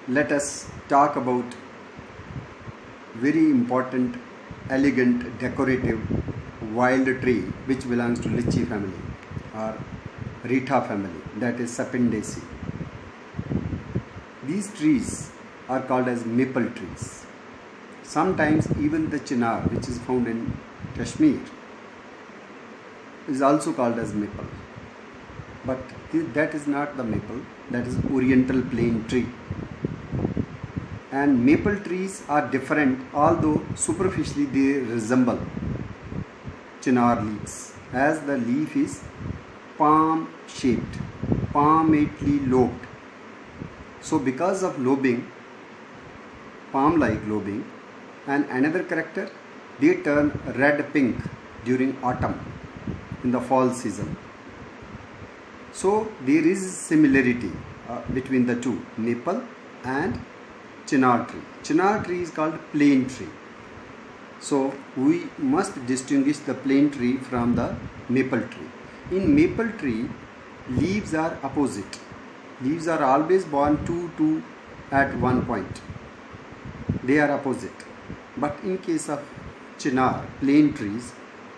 let us talk about very important, elegant, decorative wild tree which belongs to lychee family or Rita family, that is Sapindaceae. These trees are called as maple trees. Sometimes even the chinar, which is found in Kashmir, is also called as maple. But that is not the maple, that is oriental plane tree. And maple trees are different, although superficially they resemble chinar leaves, as the leaf is palm shaped, palmately lobed. So because of lobing, palm like lobing, and another character, they turn red pink during autumn in the fall season. So there is similarity between the two, maple and chinar tree. Chinar tree is called plane tree. So we must distinguish the plane tree from the maple tree. In maple tree, leaves are opposite. Leaves are always born two at one point. They are opposite. But in case of chinar, plane trees,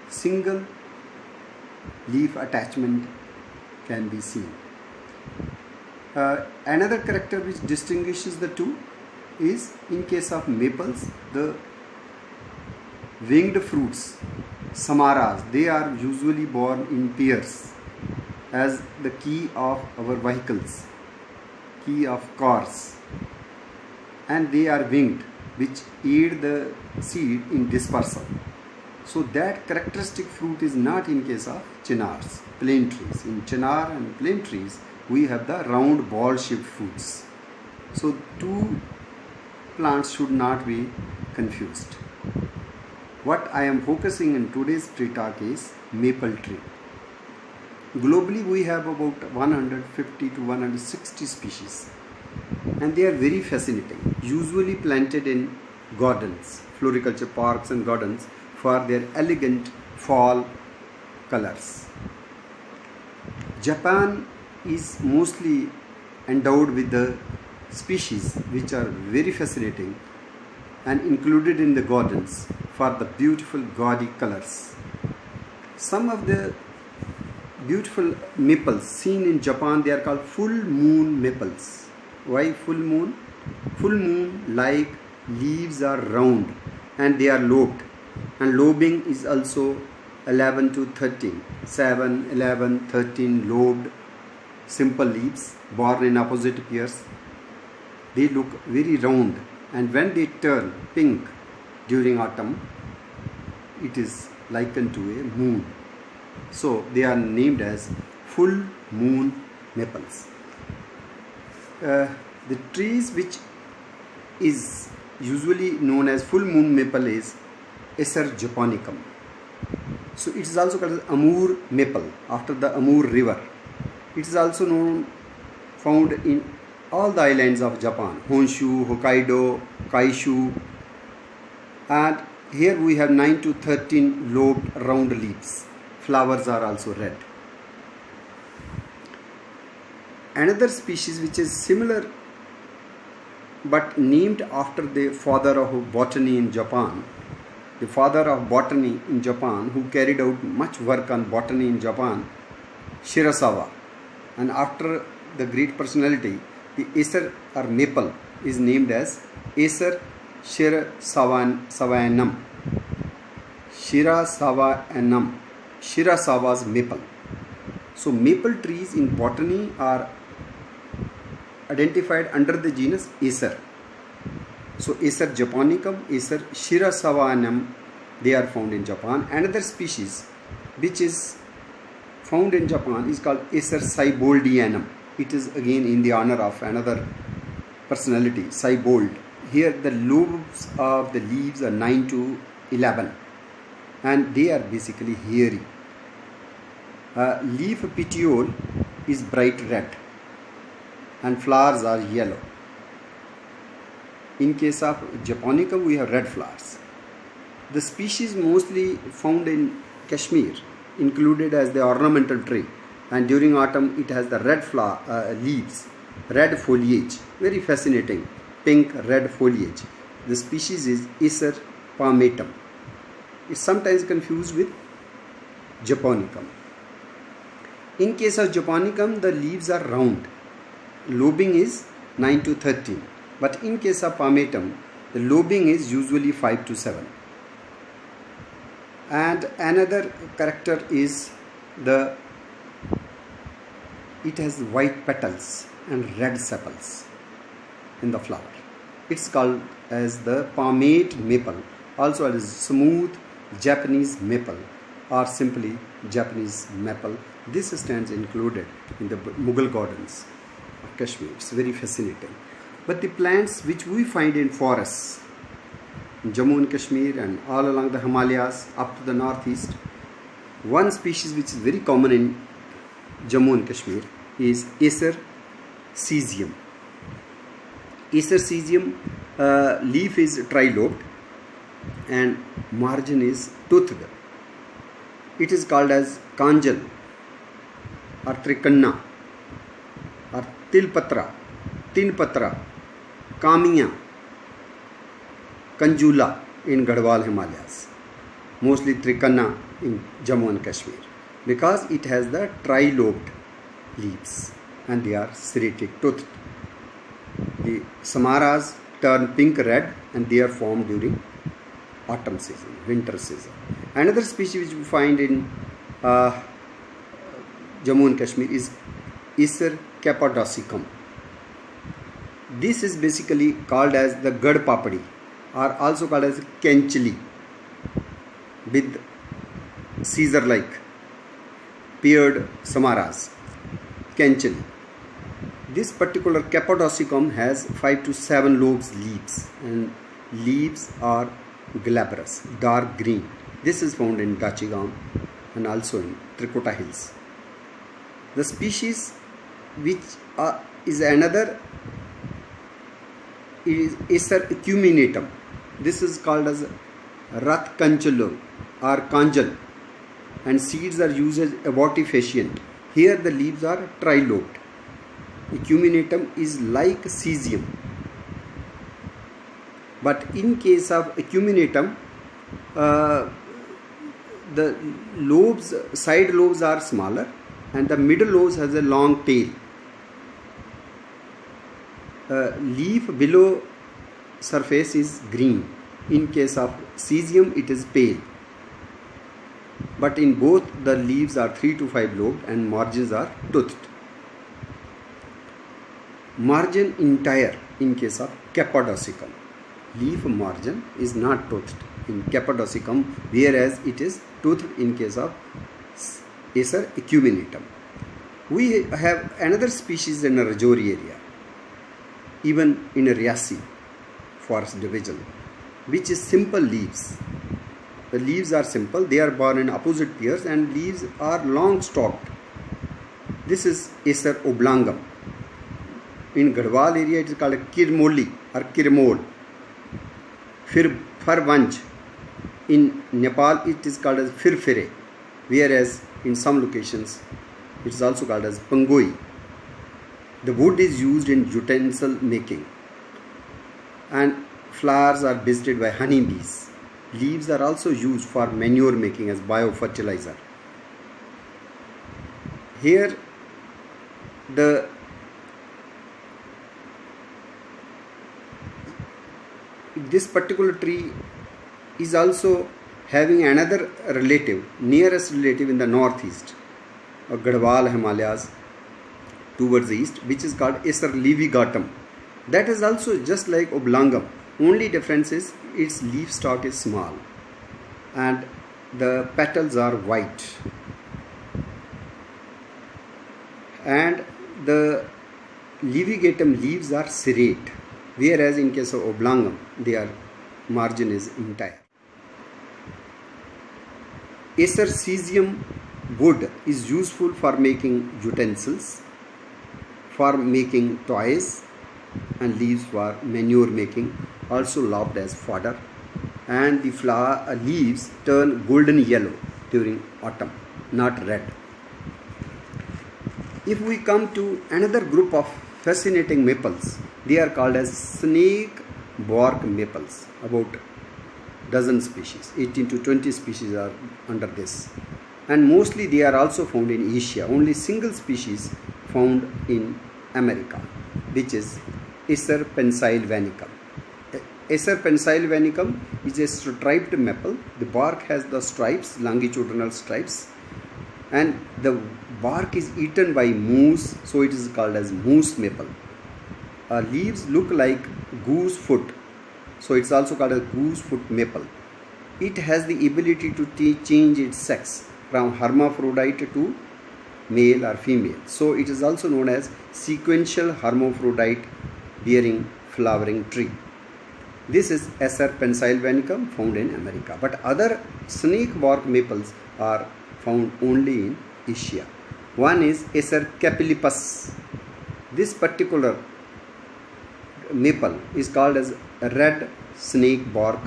single leaf attachment can be seen. Another character which distinguishes the two is, in case of maples, the winged fruits, samaras, they are usually born in pairs as the key of our vehicles, key of cars, and they are winged, which aid the seed in dispersal. So that characteristic fruit is not in case of chinars, plane trees. In chinar and plane trees, we have the round ball-shaped fruits. So two plants should not be confused. What I am focusing in today's tree talk is maple tree. Globally, we have about 150 to 160 species, and they are very fascinating, usually planted in gardens, floriculture parks and gardens, for their elegant fall colors. Japan is mostly endowed with the species which are very fascinating and included in the gardens for the beautiful gaudy colors. Some of the beautiful maples seen in Japan, they are called full moon maples. Why full moon? Full moon like leaves are round and they are lobed, and lobing is also 11 to 13, 7, 11, 13 lobed simple leaves born in opposite pairs. They look very round, and when they turn pink during autumn, it is likened to a moon. So they are named as full moon maples. The trees which is usually known as full moon maple is Acer japonicum. So it is also called Amur maple, after the Amur river. It is also found in all the islands of Japan, Honshu, Hokkaido, Kaishu, and here we have 9 to 13 lobed round leaves. Flowers are also red. Another species which is similar but named after the father of botany in Japan, the father of botany in Japan who carried out much work on botany in Japan, Shirasawa. And after the great personality, the Acer or maple is named as Acer Shirasavanam. Shirasawa's maple. So maple trees in botany are identified under the genus Acer. So Acer japonicum, Acer Shirasavanam, they are found in Japan. Another species which is found in Japan is called Acer Siboldianum. It is again in the honor of another personality, Sibold. Here the lobes of the leaves are 9 to 11 and they are basically hairy. Leaf petiole is bright red and flowers are yellow. In case of japonicum, we have red flowers. The species mostly found in Kashmir, included as the ornamental tree, and during autumn it has the red leaves, red foliage, very fascinating. pink, red foliage. The species is Acer palmatum. It's sometimes confused with japonicum. In case of japonicum, the leaves are round. Lobing is 9 to 13. But in case of palmatum, the lobing is usually 5 to 7. And another character is it has white petals and red sepals in the flower. It's called as the palmate maple, also as smooth Japanese maple or simply Japanese maple. This stands included in the Mughal gardens of Kashmir. It's very fascinating. But the plants which we find in forests in Jammu and Kashmir and all along the Himalayas up to the northeast, one species which is very common in Jammu and Kashmir is Acer caesium. Acer caesium leaf is trilobed and margin is toothed. It is called as kanjal or trikanna or tilpatra, tinpatra, kamiya, kanjula in Garhwal Himalayas, mostly trikanna in Jammu and Kashmir, because it has the trilobed leaves and they are serrated toothed. The samaras turn pink red and they are formed during autumn season, winter season. Another species which we find in Jammu and Kashmir is Acer cappadocicum. This is basically called as the gad papadi or also called as kenchili with Caesar-like paired samaras, kenchili. This particular cappadocicum has 5 to 7 lobes leaves and leaves are glabrous, dark green. This is found in Gachigaon and also in Trikota Hills. The species which is another is Acer acuminatum. This is called as Rath Kanchalo or Kanjal, and seeds are used as abortifacient. Here the leaves are trilobed. Acuminatum is like caesium, but in case of acuminatum, the lobes, side lobes are smaller and the middle lobes has a long tail. Leaf below surface is green. In case of caesium, it is pale. But in both, the leaves are 3 to 5 lobed and margins are toothed. Margin entire in case of cappadocicum. Leaf margin is not toothed in cappadocicum, whereas it is toothed in case of Acer acuminatum. We have another species in a Rajouri area, even in a Riasi forest division, which is simple leaves. The leaves are simple, they are borne in opposite pairs and leaves are long stalked. This is Acer oblongum. In Garhwal area it is called kirmoli or kirmol. Firvanj. In Nepal it is called as firfire, whereas in some locations it is also called as pangoi. The wood is used in utensil making and flowers are visited by honeybees. Leaves are also used for manure making as biofertilizer. Here this particular tree is also having another relative, nearest relative in the northeast of Garhwal Himalayas towards the east, which is called Acer levigatum. That is also just like oblongum. Only difference is its leaf stalk is small and the petals are white, and the levigatum leaves are serrate, whereas in case of oblongum their margin is entire. Acer caesium wood is useful for making utensils, for making toys, and leaves for manure making, also lopped as fodder, and the leaves turn golden yellow during autumn, not red. If we come to another group of fascinating maples, They are called as snake bark maples. About dozen species, 18 to 20 species are under this. And mostly they are also found in Asia. Only single species found in America, which is Acer pennsylvanicum. Acer pennsylvanicum is a striped maple. The bark has the stripes, longitudinal stripes, and the bark is eaten by moose, so it is called as moose maple. Leaves look like goose foot, so it's also called a goose foot maple. It has the ability to change its sex from hermaphrodite to male or female, so it is also known as sequential hermaphrodite bearing flowering tree. This is Acer pennsylvanicum, found in America, but other snake bark maples are found only in Asia. One is Acer capilipus. This particular maple is called as red snake bark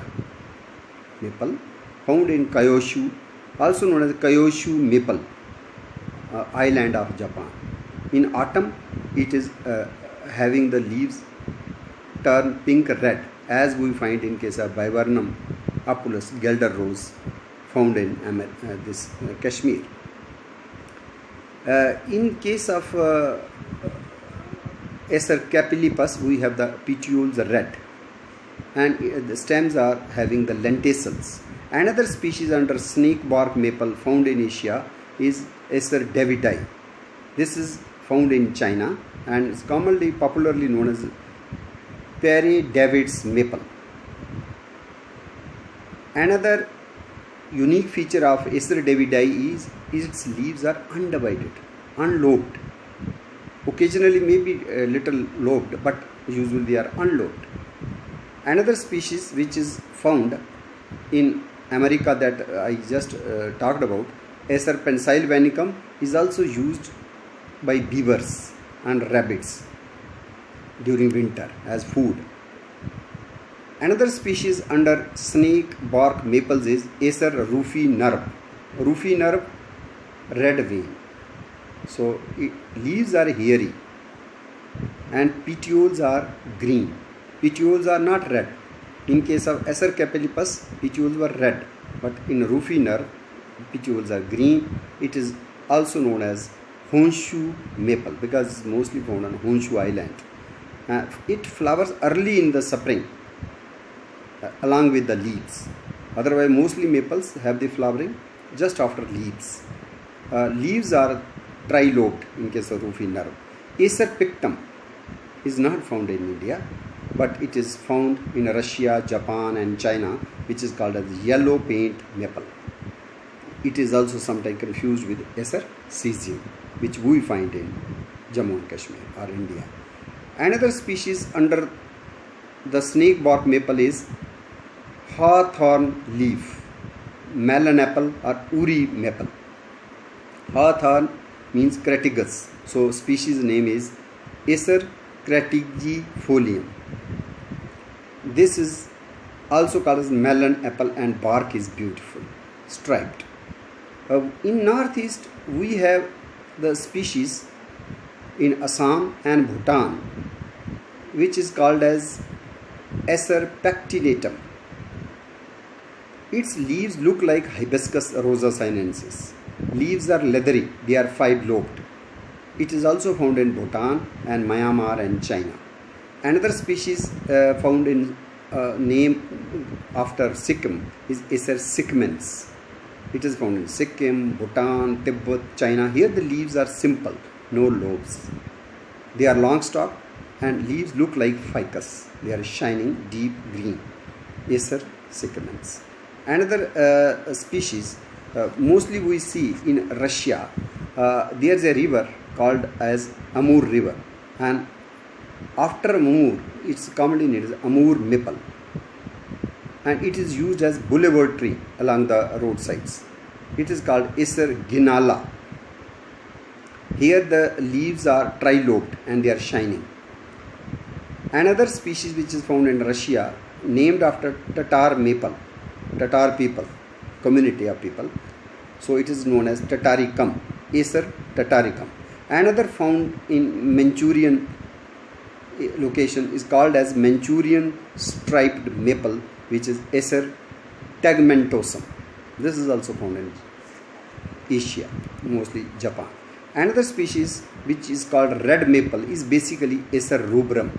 maple, found in Kyushu, also known as Kyushu maple island of Japan. In autumn, it is having the leaves turn pink red, as we find in case of Viburnum apulus gelder rose, found in Kashmir. In case of Acer capilipus, we have the petioles red, and the stems are having the lenticels. Another species under snake bark maple found in Asia is Acer davidi. This is found in China and is commonly popularly known as Perry David's maple. Another unique feature of Acer davidi is its leaves are undivided, unlobed. Occasionally maybe a little lobed, but usually they are unlobed. Another species which is found in America that I just talked about, Acer pennsylvanicum, is also used by beavers and rabbits during winter as food. Another species under snake bark maples is Acer rufinerve. Rufinerve, red vein. So leaves are hairy and petioles are green. Petioles are not red. In case of Acer capilipus, petioles were red, but in rufinerve, petioles are green. It is also known as Honshu maple because it's mostly found on Honshu Island. It flowers early in the spring along with the leaves. Otherwise, mostly maples have the flowering just after leaves. Leaves are trilobed in case of rufinerve. Acer pictum is not found in India, but it is found in Russia, Japan and China, which is called as yellow paint maple. It is also sometimes confused with Acer caesium, which we find in Jammu and Kashmir or India. Another species under the snake bark maple is hawthorn leaf, melon apple or uri maple. Hawthorn means crataegus, so species name is Acer cratigifolium. This is also called as melon apple and bark is beautiful, striped. In northeast we have the species in Assam and Bhutan, which is called as Acer pectinatum. Its leaves look like Hibiscus rosa sinensis. Leaves are leathery, they are 5-lobed. It is also found in Bhutan and Myanmar and China. Another species found in name after Sikkim is Acer sikimens. It is found in Sikkim, Bhutan, Tibet, China. Here the leaves are simple, no lobes. They are long stalk and leaves look like ficus. They are shining deep green. Acer sikimens. Another species mostly we see in Russia. There is a river called as Amur river, and after Amur it's commonly named as Amur maple, and it is used as boulevard tree along the roadsides. It is called Acer ginala. Here the leaves are trilobed and they are shining. Another species which is found in Russia, named after Tatar maple, Tatar people, community of people, so it is known as Tataricum, Acer tataricum. Another found in Manchurian location is called as Manchurian striped maple, which is Acer tegmentosum. This is also found in Asia, mostly Japan. Another species which is called red maple is basically Acer rubrum.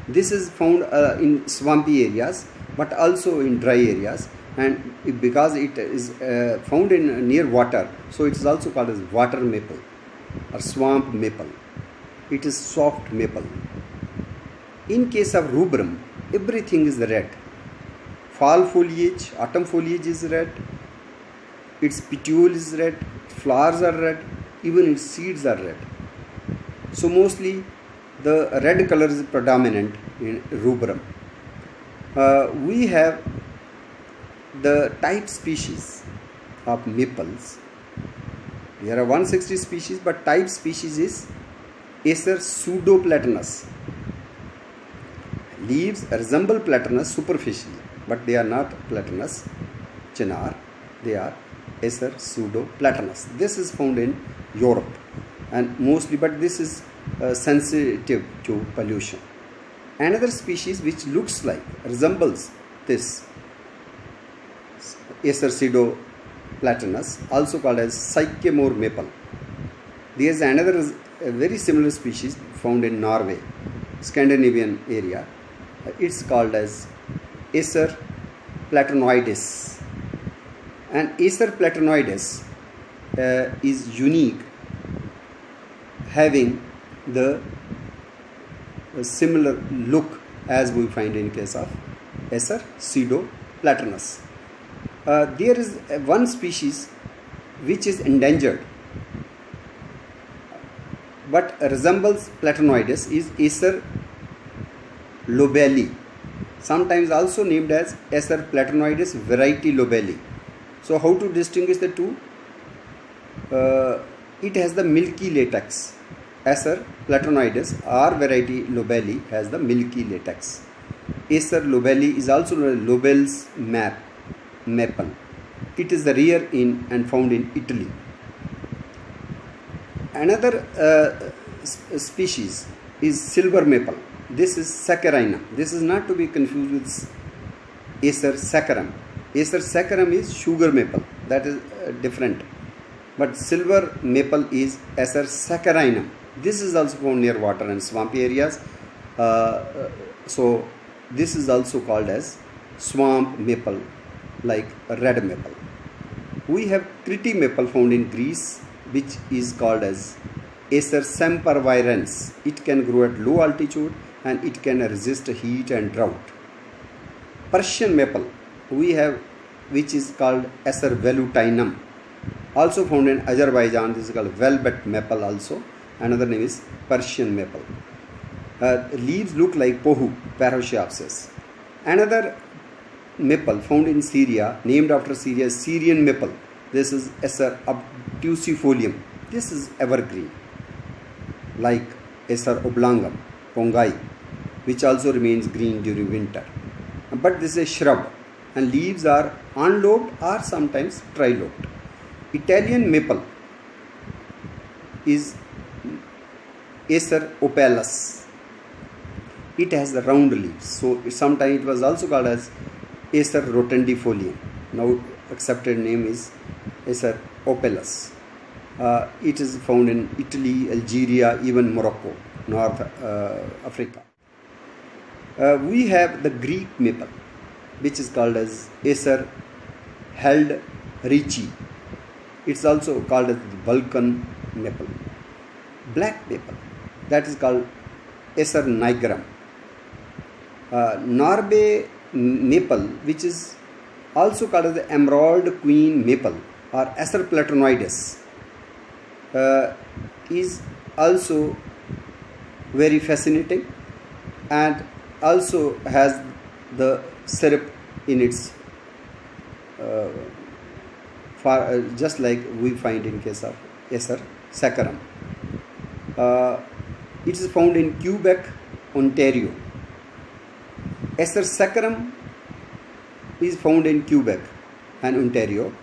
This is found in swampy areas but also in dry areas, and because it is found in near water, so it is also called as water maple or swamp maple. It is soft maple. In case of rubrum, everything is red. Fall foliage, autumn foliage is red, its petiole is red, flowers are red, even its seeds are red. So mostly the red color is predominant in rubrum. We have the type species of maples. There are 160 species, but type species is Acer pseudoplatanus. Leaves resemble platanus superficially, but they are not platanus chinar. They are Acer pseudoplatanus. This is found in Europe and mostly, but this is sensitive to pollution. Another species which looks like, resembles this Acer pseudoplatanus, also called as sycamore maple. There is another very similar species found in Norway, Scandinavian area. It's called as Acer platanoides. And Acer platanoides is unique, having the similar look as we find in case of Acer pseudoplatanus. There is one species which is endangered but resembles platanoides is Acer lobelli, sometimes also named as Acer platanoides variety lobelli. So how to distinguish the two? It has the milky latex. Acer platanoides or variety lobelli has the milky latex. Acer lobelli is also Lobel's maple. It is rare in and found in Italy. Another species is silver maple. This is Saccharinum. This is not to be confused with Acer saccharum. Acer saccharum is sugar maple. That is different. But silver maple is Acer saccharinum. This is also found near water and swampy areas. So this is also called as swamp maple, like red maple. We have Crete maple found in Greece, which is called as Acer sempervirens. It can grow at low altitude and it can resist heat and drought. Persian maple we have, which is called Acer velutinum, also found in Azerbaijan. This is called velvet maple also. Another name is Persian maple. Leaves look like pohu, Parochiopsis. Another maple found in Syria, named after Syria, Syrian maple. This is Acer obtusifolium. This is evergreen, like Acer oblongum, Pongai, which also remains green during winter. But this is a shrub, and leaves are unlobed or sometimes trilobed. Italian maple is Acer opalus. It has the round leaves, so sometimes it was also called as Acer rotundifolium. Now accepted name is Acer opalus. It is found in Italy, Algeria, even Morocco, North Africa. We have the Greek maple, which is called as Acer heldreichi. It's also called as the Balkan maple. Black maple, that is called Acer nigrum. Norway maple, which is also called as the emerald queen maple or Acer platanoides, is also very fascinating and also has the syrup in its just like we find in case of Acer saccharum. It is found in Quebec, Ontario. Acer saccharum is found in Quebec and Ontario,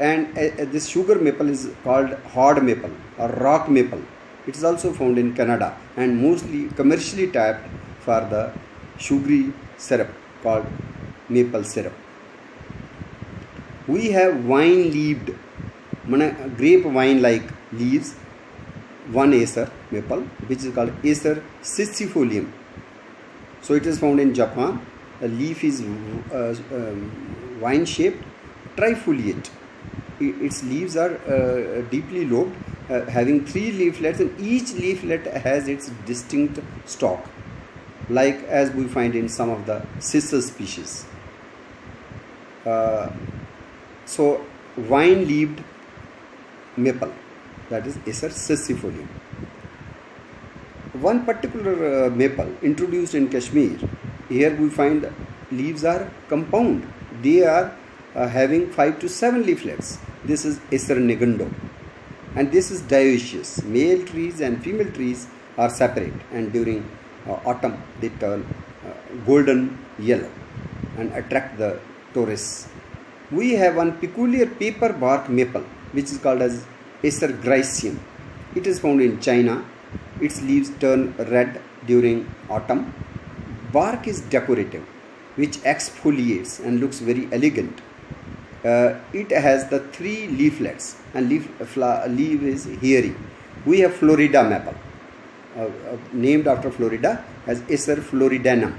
and this sugar maple is called hard maple or rock maple. It is also found in Canada and mostly commercially tapped for the sugary syrup called maple syrup. We have wine-leaved, grape wine-like leaves, one Acer maple, which is called Acer sicifolium. So it is found in Japan. The leaf is wine-shaped, trifoliate. Its leaves are deeply lobed, having 3 leaflets, and each leaflet has its distinct stalk, like as we find in some of the sister species. So vine-leaved maple, that is Acer sicifolium. One particular maple introduced in Kashmir, here we find leaves are compound. They are having 5 to 7 leaflets. This is Acer negundo, and this is dioecious. Male trees and female trees are separate, and during autumn they turn golden yellow and attract the tourists. We have one peculiar paper bark maple which is called as Acer gryceum. It is found in China. Its leaves turn red during autumn. Bark is decorative, which exfoliates and looks very elegant. It has the 3 leaflets and leaf is hairy. We have Florida maple, named after Florida, as Acer floridanum.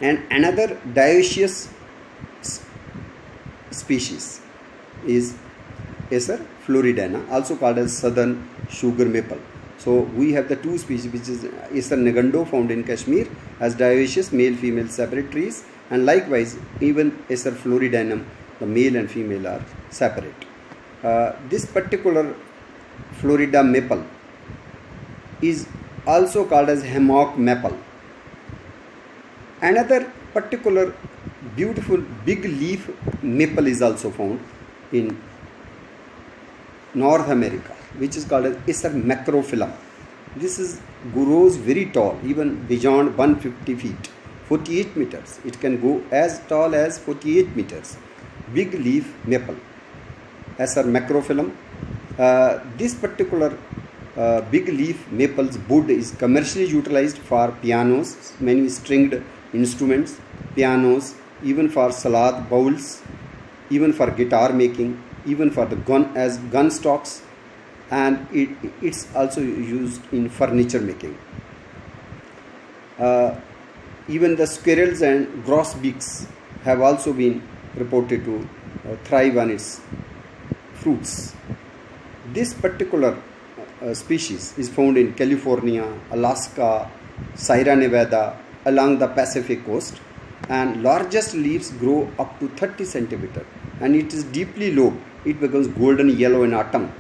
And another dioecious species is Acer floridana, also called as southern sugar maple. So we have the 2 species, which is Acer negundo, found in Kashmir as dioecious, male female separate trees, and likewise even Acer floridanum, the male and female are separate. This particular Florida maple is also called as hammock maple. Another particular beautiful big leaf maple is also found in North America, which is called as Acer macrophyllum. This grows very tall, even beyond 150 feet, 48 meters. It can go as tall as 48 meters. Big leaf maple, Acer macrophyllum. This particular big leaf maple's wood is commercially utilized for pianos, many stringed instruments, pianos, even for salad bowls, even for guitar making, even for the gun stocks, and it's also used in furniture making. Even the squirrels and grosbeaks have also been reported to thrive on its fruits. This particular species is found in California, Alaska, Sierra Nevada, along the Pacific coast, and largest leaves grow up to 30 centimeters, and it is deeply lobed. It becomes golden yellow in autumn,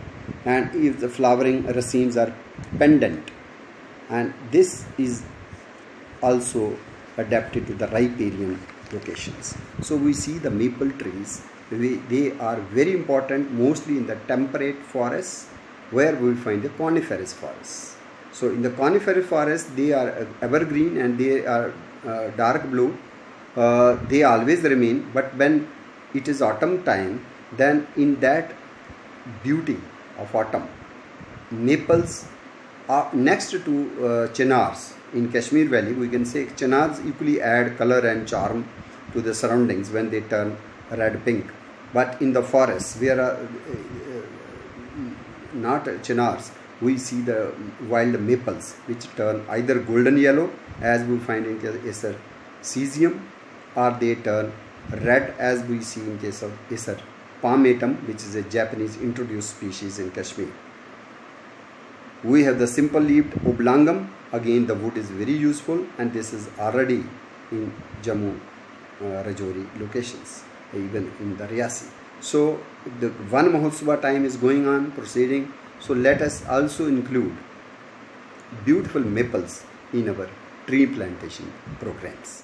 and if the flowering racemes are pendant, and this is also adapted to the riparian locations. So we see the maple trees, they are very important mostly in the temperate forests, where we find the coniferous forests. So in the coniferous forest, they are evergreen and they are dark blue. They always remain, but when it is autumn time, then in that beauty of autumn, maples are next to chinars. In Kashmir Valley, we can say chinars equally add color and charm to the surroundings when they turn red pink. But in the forests, where are not chinars, we see the wild maples which turn either golden yellow, as we find in Acer cesium, or they turn red, as we see in case of Acer palmatum, which is a Japanese introduced species in Kashmir. We have the simple leaved oblongum. Again, the wood is very useful, and this is already in Jammu, Rajouri locations, even in the Riyasi. So the Van Mahotsava time is going on, proceeding. So let us also include beautiful maples in our tree plantation programs.